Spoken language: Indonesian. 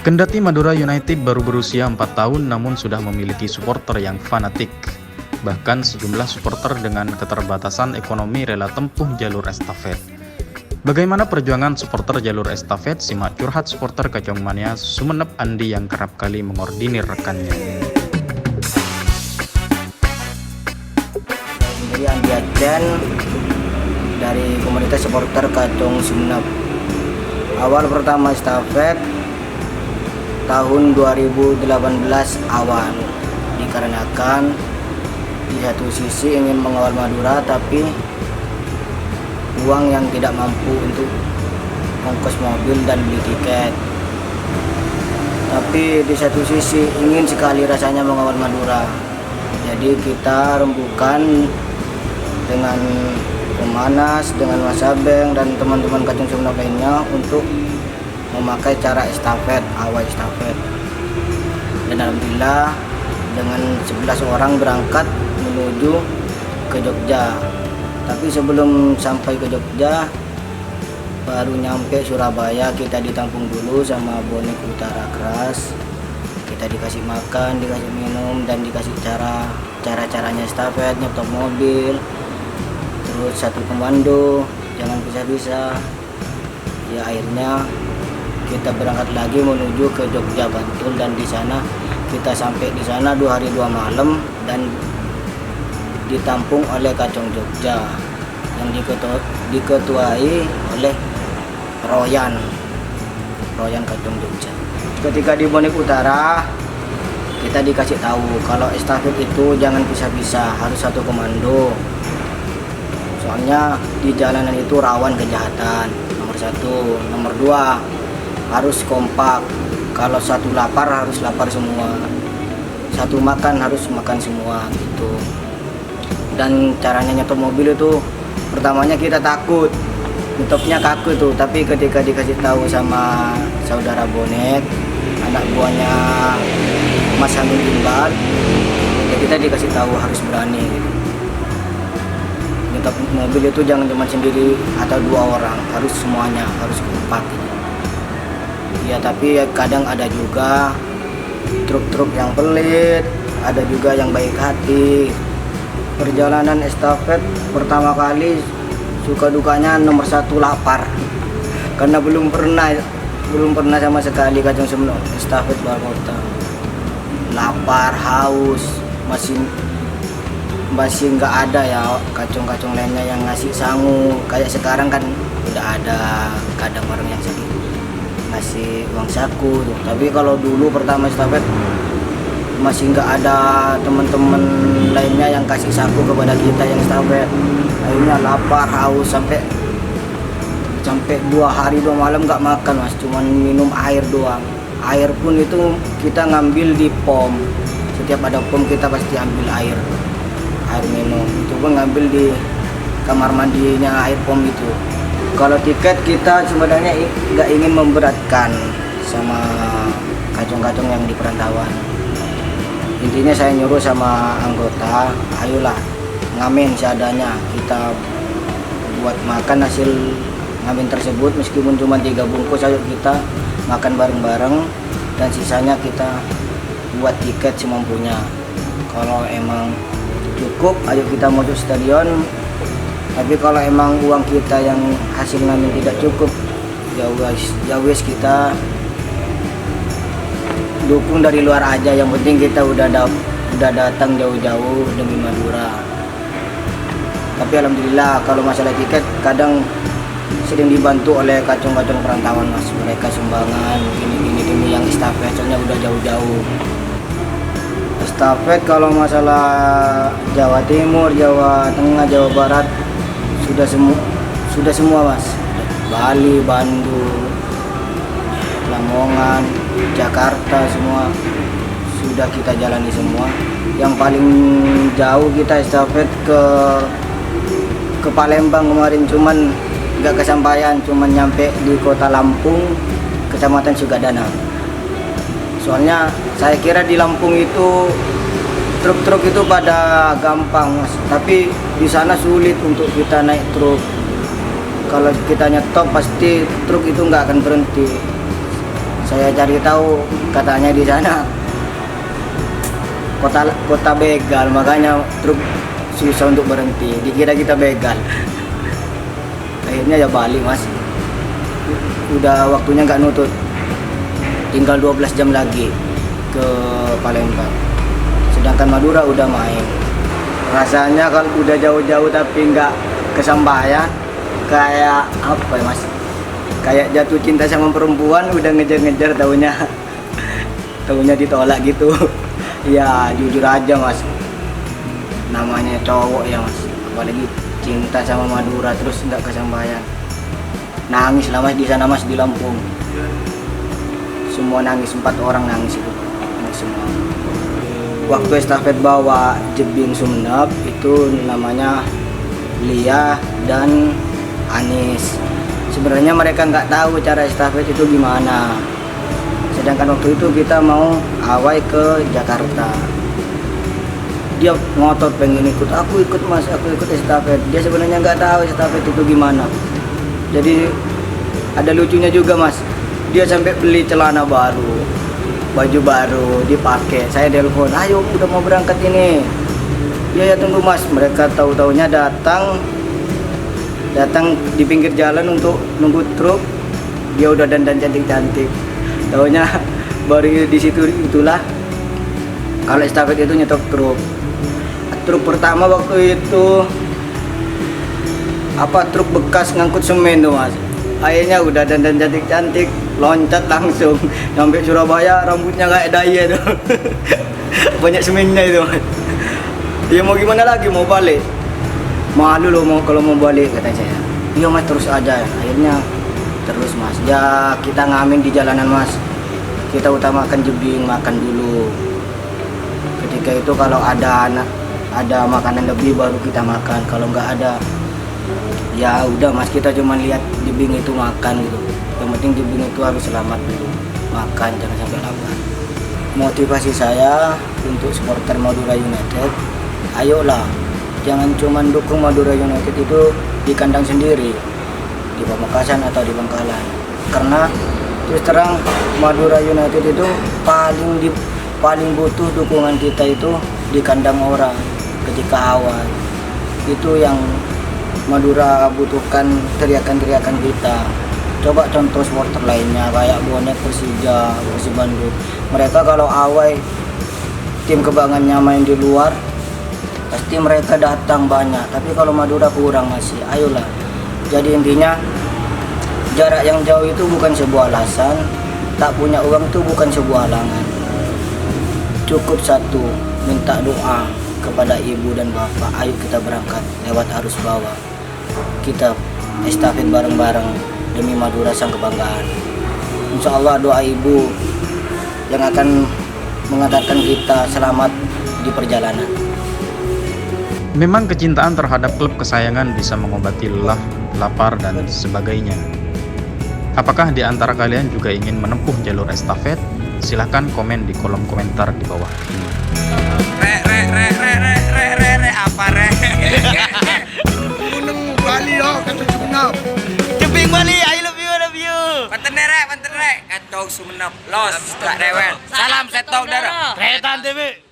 Kendati Madura United baru berusia 4 tahun namun sudah memiliki supporter yang fanatik. Bahkan sejumlah supporter dengan keterbatasan ekonomi rela tempuh jalur estafet. Bagaimana perjuangan supporter jalur estafet? Simak curhat supporter Kacong Mania Sumeneb Andi yang kerap kali mengordinir rekannya. Jadi Andi Acen dari komunitas supporter Kacong Sumeneb. Awal pertama estafet tahun 2018 awal, dikarenakan di satu sisi ingin mengawal Madura tapi uang yang tidak mampu untuk ongkos mobil dan beli tiket. Tapi di satu sisi ingin sekali rasanya mengawal Madura, jadi kita rembukan dengan Pemanas, dengan Mas Abeng dan teman-teman Kacong Sumeneb lainnya untuk memakai cara estafet, awal estafet. Dan alhamdulillah dengan 11 orang berangkat menuju ke Jogja. Tapi sebelum sampai ke Jogja, baru nyampe Surabaya, kita ditampung dulu sama bonek Utara Keras. Kita dikasih makan, dikasih minum, dan dikasih cara-caranya estafet, nyetok mobil, terus satu komando, jangan pisah-pisah. Ya akhirnya kita berangkat lagi menuju ke Jogja Bantul, dan di sana kita sampai di sana 2 hari 2 malam dan ditampung oleh Kacong Jogja yang diketuai oleh Royan Kacong Jogja. Ketika di Bonek Utara kita dikasih tahu kalau estafet itu jangan pisah-pisah, harus satu komando. Soalnya di jalanan itu rawan kejahatan, nomor 1. Nomor 2, harus kompak. Kalau satu lapar harus lapar semua, satu makan harus makan semua gitu. Dan caranya nyetok mobil itu pertamanya kita takut, nyetopnya kaku tuh, tapi ketika dikasih tahu sama saudara bonek, anak buahnya Mas Hamid Imbal, ya kita dikasih tahu harus berani gitu. Nyetop mobil itu jangan cuma sendiri atau 2 orang, harus semuanya, harus kompak gitu. Ya tapi kadang ada juga truk-truk yang pelit, ada juga yang baik hati. Perjalanan estafet pertama kali suka dukanya nomor 1 lapar, karena belum pernah sama sekali Kacong Sumeneb estafet luar kota. Lapar, haus, masih nggak ada ya kacung-kacung lainnya yang ngasih sangu kayak sekarang kan udah ada kadang orang yang sakit ngasih uang saku tuh. Tapi kalau dulu pertama estafet masih nggak ada teman-teman lainnya yang kasih saku kepada kita yang estafet. Akhirnya lapar, haus sampai 2 hari 2 malam nggak makan mas, cuman minum air doang. Air pun itu kita ngambil di pom, setiap ada pom kita pasti ambil air minum, itu pun ngambil di kamar mandinya air pom itu. Kalau tiket kita sebenarnya nggak ingin memberatkan sama kacung-kacung yang di perantauan. Intinya saya nyuruh sama anggota, ayolah ngamen seadanya, kita buat makan hasil ngamen tersebut, meskipun cuma 3 bungkus, ayo kita makan bareng-bareng dan sisanya kita buat tiket semampunya. Kalau emang cukup, ayo kita masuk stadion. Tapi kalau emang uang kita yang hasil ngamen tidak cukup, ya wes kita dukung dari luar aja. Yang penting kita udah datang jauh-jauh demi Madura. Tapi alhamdulillah kalau masalah tiket kadang sering dibantu oleh kacung-kacung perantauan mas. Mereka sumbangan gini demi yang estafet, soalnya udah jauh-jauh. Estafet kalau masalah Jawa Timur, Jawa Tengah, Jawa Barat sudah semua mas. Bali, Bandung, Lamongan, Jakarta, semua sudah kita jalani semua. Yang paling jauh kita estafet ke Palembang kemarin, cuman nggak kesampaian, cuman nyampe di kota Lampung, kecamatan Sugadana. Soalnya saya kira di Lampung itu truk-truk itu pada gampang mas, tapi di sana sulit untuk kita naik truk. Kalau kita nyetop pasti truk itu nggak akan berhenti. Saya cari tahu katanya di sana kota begal, makanya truk susah untuk berhenti. Dikira kita begal. Akhirnya ya balik mas. Udah waktunya nggak nutut. Tinggal 12 jam lagi ke Palembang. Sedangkan Madura udah main. Rasanya kalau udah jauh-jauh tapi nggak kesampaian, kayak apa ya mas? Kayak jatuh cinta sama perempuan, udah ngejar-ngejar taunya ditolak gitu. Ya jujur aja mas, namanya cowok ya mas, apalagi cinta sama Madura terus nggak kesampaian. Nangis lah mas di sana mas, di Lampung. Semua nangis, 4 orang nangis itu, nangis semua. Waktu estafet bawa Jebing Sumeneb itu namanya Lia dan Anis. Sebenarnya mereka nggak tahu cara estafet itu gimana. Sedangkan waktu itu kita mau away ke Jakarta. Dia ngotot pengen ikut, aku ikut mas, aku ikut estafet. Dia sebenarnya nggak tahu estafet itu gimana. Jadi ada lucunya juga mas. Dia sampai beli celana baru, baju baru dipakai. Saya telepon, ayo udah mau berangkat ini. Ya tunggu mas. Mereka tahu-taunya datang di pinggir jalan untuk nunggu truk. Dia udah dandan cantik-cantik. Taunya baru di situ itulah kalau estafet itu nyetok truk. Truk pertama waktu itu truk bekas ngangkut semen tuh mas. Akhirnya udah dandan cantik-cantik, loncat langsung sampai Surabaya, rambutnya kayak daya tuh. Banyak semennya itu mas. Ya mau gimana lagi, mau balik. Malu loh kalau mau balik kata saya. Iya mas terus aja. Akhirnya terus mas. Ya kita ngamen di jalanan mas. Kita utamakan Jebing, makan dulu. Ketika itu kalau ada makanan lebih baru kita makan. Kalau nggak ada, ya udah mas, kita cuma lihat Jebing itu makan gitu. Yang penting Jebing itu harus selamat dulu, makan jangan sampai lapar. Motivasi saya untuk supporter Madura United, ayolah jangan cuma dukung Madura United itu di kandang sendiri, di Pamekasan atau di Bangkalan. Karena terus terang Madura United itu paling butuh dukungan kita itu di kandang orang ketika awal. Itu yang Madura butuhkan, teriakan-teriakan kita. Coba contoh supporter lainnya kayak bonek Persija, Persib Bandung. Mereka kalau awal tim kebanggaannya main di luar, pasti mereka datang banyak. Tapi kalau Madura kurang masih. Ayolah. Jadi intinya jarak yang jauh itu bukan sebuah alasan, tak punya uang itu bukan sebuah halangan. Cukup satu, minta doa kepada ibu dan bapak. Ayo kita berangkat lewat arus bawah. Kita estafet bareng-bareng demi Madura sang kebanggaan. Insya Allah doa ibu yang akan mengantarkan kita selamat di perjalanan. Memang kecintaan terhadap klub kesayangan bisa mengobati lelah, lapar, dan sebagainya. Apakah di antara kalian juga ingin menempuh jalur estafet? Silahkan komen di kolom komentar di bawah ini. Apa Gunung Bali yo, kata Sumenep. Jebing Bali, I love you. Panten rek, kacau Sumenep. Los, gak rewel. Salam setok darah. Retan TV.